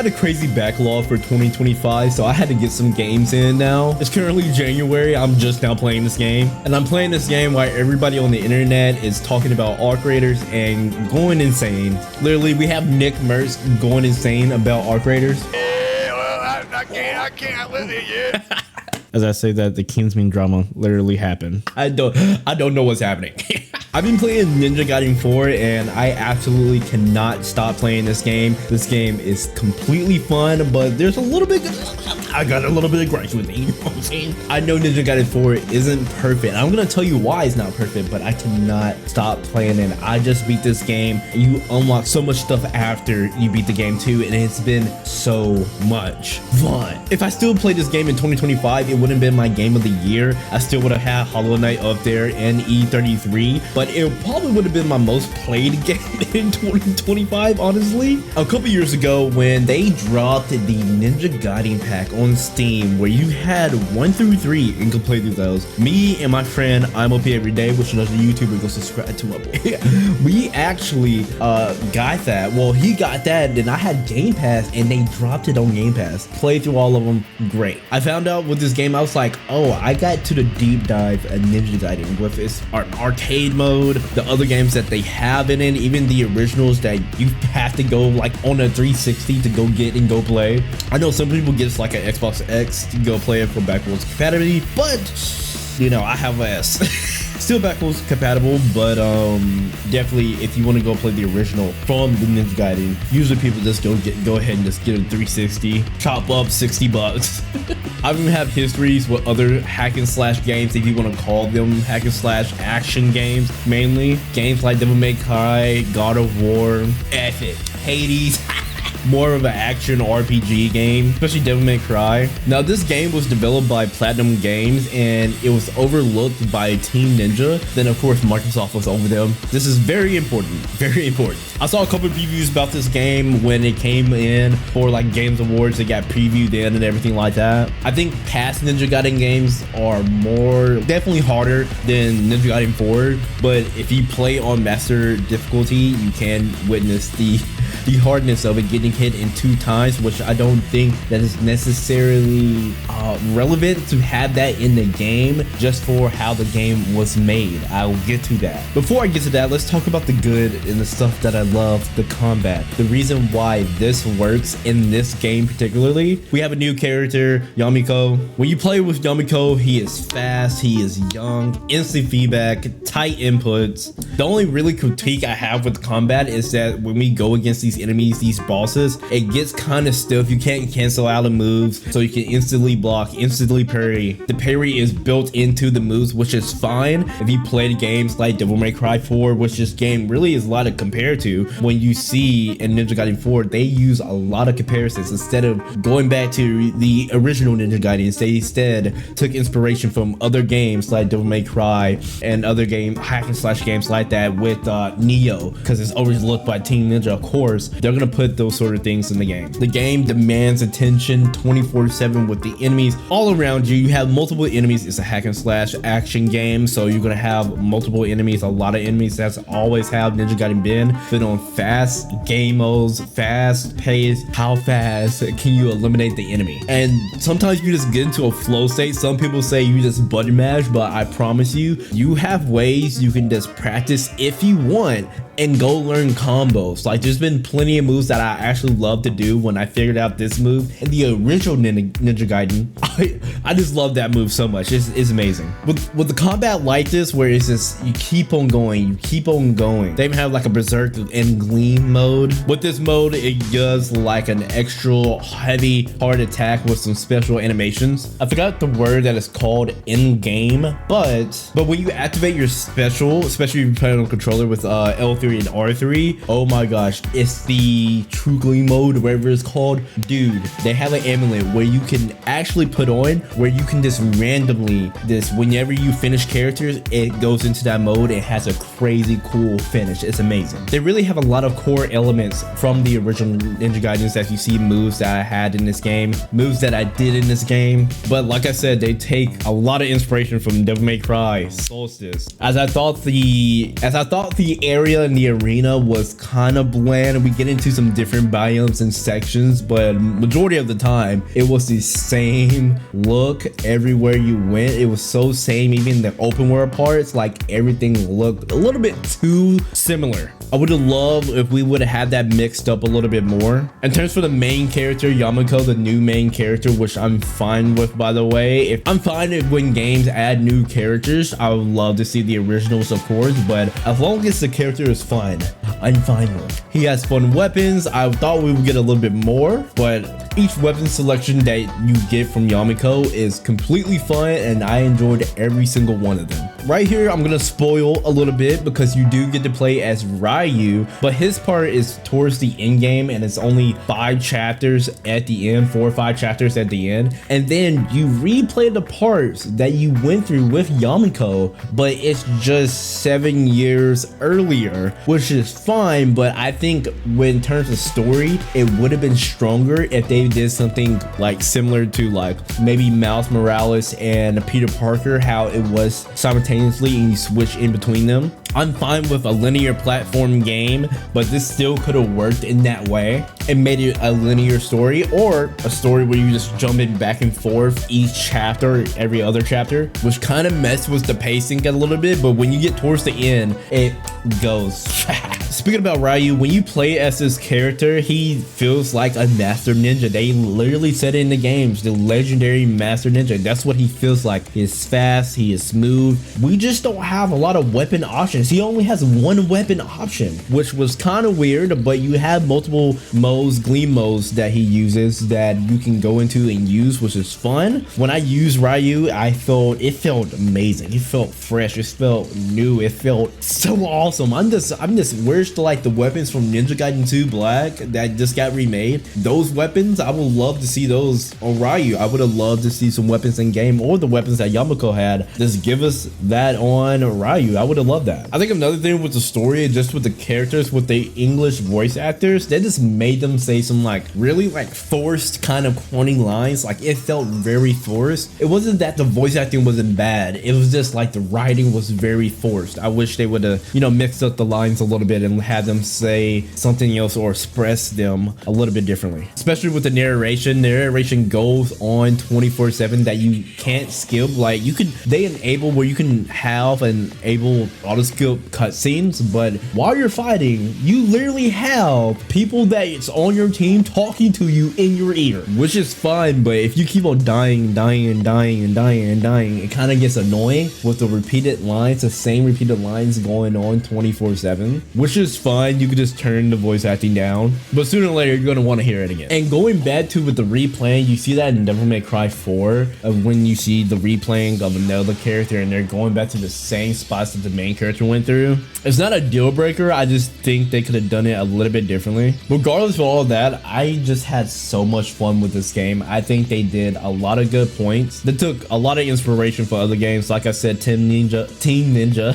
had a crazy backlog for 2025, so I had to get some games in now. It's currently January. I'm just now playing this game, and I'm playing this game while everybody on the internet is talking about Arc Raiders and going insane. Literally, we have Nick Mertz going insane about Arc Raiders. Yeah, well, I can't with it yet. As I say that, the Kingsman drama literally happened. I don't know what's happening. I've been playing Ninja Gaiden 4 and I absolutely cannot stop playing this game. This game is completely fun, but there's a little bit, I got a little bit of gripes with me, you know what I'm saying? I know Ninja Gaiden 4 isn't perfect. I'm gonna tell you why it's not perfect, but I cannot stop playing it. I just beat this game and you unlock so much stuff after you beat the game too, and it's been so much fun. If I still played this game in 2025, it wouldn't have been my game of the year. I still would have had Hollow Knight up there and E33, but it probably would have been my most played game in 2025, honestly. A couple years ago when they dropped the Ninja Gaiden pack on Steam where you had 1 through 3 and could play through those, me and my friend I'm OP Everyday, which is another YouTuber, go subscribe to my boy. We actually got that. Well, he got that, and I had Game Pass and they dropped it on Game Pass. Played through all of them, great. I found out with this game, I was like, oh, I got to the deep dive of Ninja Gaiden with its arcade mode, the other games that they have in it, even the originals that you have to go like on a 360 to go get and go play. I know some people get like an Xbox X to go play it for backwards compatibility, but you know, I have a S. Still backwards compatible, but definitely if you want to go play the original from the Ninja Gaiden, usually people just go ahead and just get a 360, chop up $60. I even have histories with other hack and slash games, if you want to call them hack and slash action games, mainly games like Devil May Cry, God of War, Epic, Hades. More of an action RPG game, especially Devil May Cry. Now, this game was developed by Platinum Games and it was overlooked by Team Ninja. Then, of course, Microsoft was over them. This is very important, very important. I saw a couple of previews about this game when it came in for like Games Awards. It got previewed in and everything like that. I think past Ninja Gaiden games are definitely harder than Ninja Gaiden 4, but if you play on master difficulty, you can witness the hardness of it getting hit in 2 times, which I don't think that is necessarily relevant to have that in the game just for how the game was made. I will get to that. Before I get to that, let's talk about the good and the stuff that I love, the combat. The reason why this works in this game particularly, we have a new character, Yamiko. When you play with Yamiko, he is fast, he is young, instant feedback, tight inputs. The only really critique I have with combat is that when we go against these enemies, these bosses, it gets kind of stiff. You can't cancel out the moves, so you can instantly block, instantly parry. The parry is built into the moves, which is fine if you play games like Devil May Cry 4, which this game really is a lot to compare to. When you see in Ninja Gaiden 4, they use a lot of comparisons. Instead of going back to the original Ninja Gaiden, they instead took inspiration from other games like Devil May Cry and other hack and slash games like that with Neo, because it's always looked by Team Ninja. Of course, they're gonna put those sort of things in the game. The game demands attention 24/7 with the enemies all around you. You have multiple enemies. It's a hack and slash action game, so you're gonna have multiple enemies, a lot of enemies. That's always how Ninja Gaiden been on fast game modes, fast pace. How fast can you eliminate the enemy? And sometimes you just get into a flow state. Some people say you just button mash, but I promise you, you have ways you can just practice if you want and go learn combos. Like, there's been plenty of moves that I actually love to do when I figured out this move in the original Ninja Gaiden. I just love that move so much. It's amazing. With the combat like this, where it's just you keep on going, you keep on going. They even have like a Berserk and Gleam mode. With this mode, it does like an extra heavy hard attack with some special animations. I forgot the word that is called in game, but when you activate your special, especially if you play on a controller with L3 and R3, oh my gosh, it's the True Gleam mode, whatever it's called. Dude, they have an amulet where you can actually put on, where you can just randomly, whenever you finish characters, it goes into that mode. It has a crazy cool finish. It's amazing. They really have a lot of core elements from the original Ninja Gaidens that you see, moves that I had in this game, moves that I did in this game. But like I said, they take a lot of inspiration from Devil May Cry, Solstice. As I thought the area in the arena was kind of bland, and we get into some different different biomes and sections, but majority of the time it was the same look everywhere you went. It was so same. Even the open world parts, like everything looked a little bit too similar. I would have loved if we would have had that mixed up a little bit more. In terms for the main character, Yamako, the new main character, which I'm fine with, by the way. If I'm fine if when games add new characters, I would love to see the originals, of course, but as long as the character is fun, I'm fine with. He has fun weapons. I thought we would get a little bit more, but each weapon selection that you get from Yamako is completely fun, and I enjoyed every single one of them. Right here, I'm gonna spoil a little bit because you do get to play as Ryu, but his part is towards the end game, and it's only 5 chapters at the end, 4 or 5 chapters at the end, and then you replay the parts that you went through with Yamako, but it's just 7 years earlier, which is fine. But I think when in terms of story, it would have been stronger if they did something like similar to like maybe Miles Morales and Peter Parker, how it was simultaneously and you switch in between them. I'm fine with a linear platform game, but this still could have worked in that way and made it a linear story, or a story where you just jump in back and forth each chapter, every other chapter, which kind of messed with the pacing a little bit. But when you get towards the end, it goes fast. Speaking about Ryu, when you play as this character, he feels like a master ninja. They literally said it in the games, the legendary master ninja. That's what he feels like. He is fast, he is smooth. We just don't have a lot of weapon options. He only has one weapon option, which was kind of weird, but you have multiple modes, gleam modes that he uses that you can go into and use, which is fun. When I used Ryu, it felt amazing. It felt fresh. It felt new. It felt so awesome. I'm just where's the weapons from Ninja Gaiden 2 Black that just got remade? Those weapons, I would love to see those on Ryu. I would have loved to see some weapons in game, or the weapons that Yamako had. Just give us that on Ryu. I would have loved that. I think another thing with the story, just with the characters, with the English voice actors, they just made them say some really forced kind of corny lines. Like, it felt very forced. It wasn't that the voice acting wasn't bad. It was just like the writing was very forced. I wish they would have, mixed up the lines a little bit and had them say something else or express them a little bit differently. Especially with the narration. Narration goes on 24/7 that you can't skip. Like, they enable where you can have an able auto skip cutscenes, but while you're fighting, you literally have people that's on your team talking to you in your ear, which is fine. But if you keep on dying, it kind of gets annoying with the repeated lines, the same repeated lines going on 24/7, which is fine. You could just turn the voice acting down, but sooner or later you're going to want to hear it again. And going back to with the replaying, you see that in Devil May Cry 4 of when you see the replaying of another character and they're going back to the same spots that the main character went through. It's not a deal breaker. I just think they could have done it a little bit differently. Regardless of all of that, I just had so much fun with this game. I think they did a lot of good points. They took a lot of inspiration for other games. Like I said, Team Ninja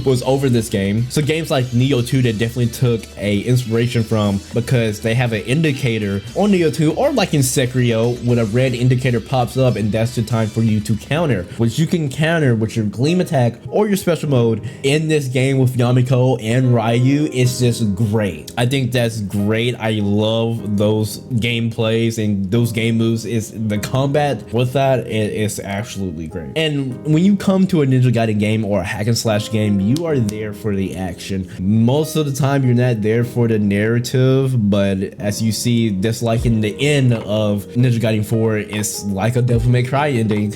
was over this game. So games like Neo 2 that definitely took a inspiration from, because they have an indicator on Neo 2, or like in Sekiro, when a red indicator pops up and that's the time for you to counter, which you can counter with your gleam attack or your special mode in this game with Yamako and Ryu. It's just great. I think that's great. I love those gameplays and those game moves. Is the combat with that, it's absolutely great. And when you come to a Ninja Gaiden game or a hack and slash game, you are there for the action. Most of the time you're not there for the narrative, but as you see, just like in the end of Ninja Gaiden 4, it's like a Devil May Cry ending.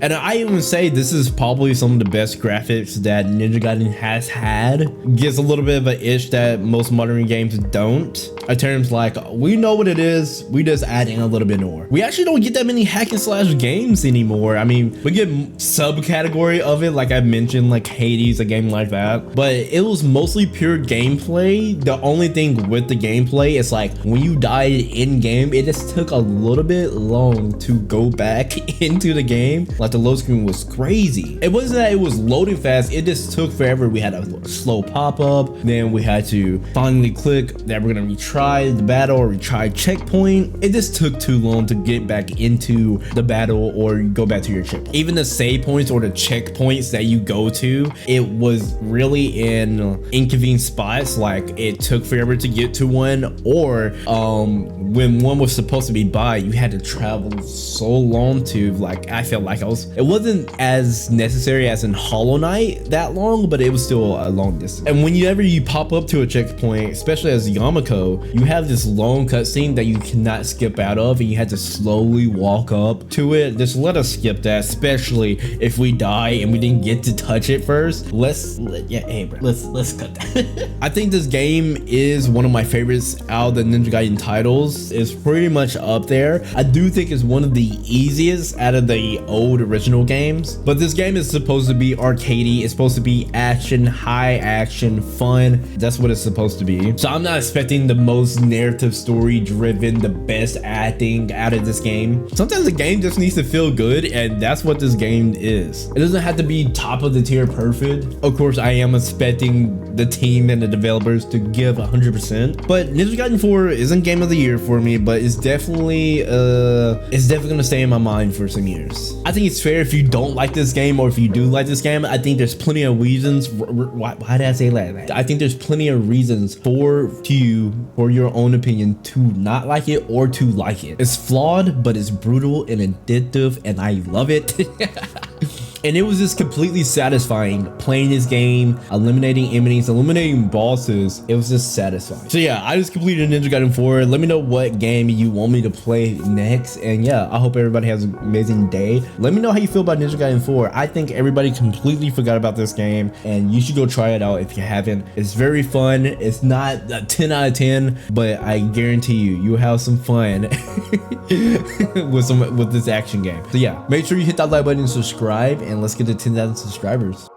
And I even say this is probably some of the best graphics that Ninja Gaiden has had. Gives a little bit of an itch that most modern games don't. In terms like, we know what it is, we just add in a little bit more. We actually don't get that many hack and slash games anymore. I mean, we get subcategory of it, like I mentioned, like Hades, a game like that, but it was mostly pure gameplay. The only thing with the gameplay is like when you died in game, it just took a little bit long to go back into the game, like the load screen was crazy. It wasn't that it was loading fast, it just took forever. We had a slow pop-up, then we had to finally click that we're gonna retry the battle or retry checkpoint. It just took too long to get back into the battle or go back to your checkpoint. Even the save points or the checkpoints that you go to, it was really in inconvenient spots. Like it took forever to get to one, or when one was supposed to be by, you had to travel so long to, like, I felt like it wasn't as necessary as in Hollow Knight that long, but it was still a long distance. And whenever you pop up to a checkpoint, especially as Yamako, you have this long cutscene that you cannot skip out of, and you had to slowly walk up to it. Just let us skip that, especially if we die and we didn't get to touch it first. Let's cut that. I think this game is one of my favorites out of the Ninja Gaiden titles. It's pretty much up there. I do think it's one of the easiest out of the old original games, but this game is supposed to be arcadey. It's supposed to be action, high action, fun. That's what it's supposed to be. So I'm not expecting the most narrative story driven, the best acting out of this game. Sometimes the game just needs to feel good, and that's what this game is. It doesn't have to be top of the tier perfect. Of course, I am expecting the team and the developers to give 100%, but Ninja Gaiden 4 isn't game of the year for me, but it's definitely gonna stay in my mind for some years. I think it's fair if you don't like this game, or if you do like this game, I think there's plenty of reasons. Why did I say that? I think there's plenty of reasons for your own opinion to not like it or to like it. It's flawed, but it's brutal and addictive, and I love it. And it was just completely satisfying playing this game, eliminating enemies, eliminating bosses. It was just satisfying. So yeah, I just completed Ninja Gaiden 4. Let me know what game you want me to play next. And yeah, I hope everybody has an amazing day. Let me know how you feel about Ninja Gaiden 4. I think everybody completely forgot about this game, and you should go try it out if you haven't. It's very fun. It's not a 10 out of 10, but I guarantee you'll have some fun with this action game. So yeah, make sure you hit that like button and subscribe, and let's get to 10,000 subscribers.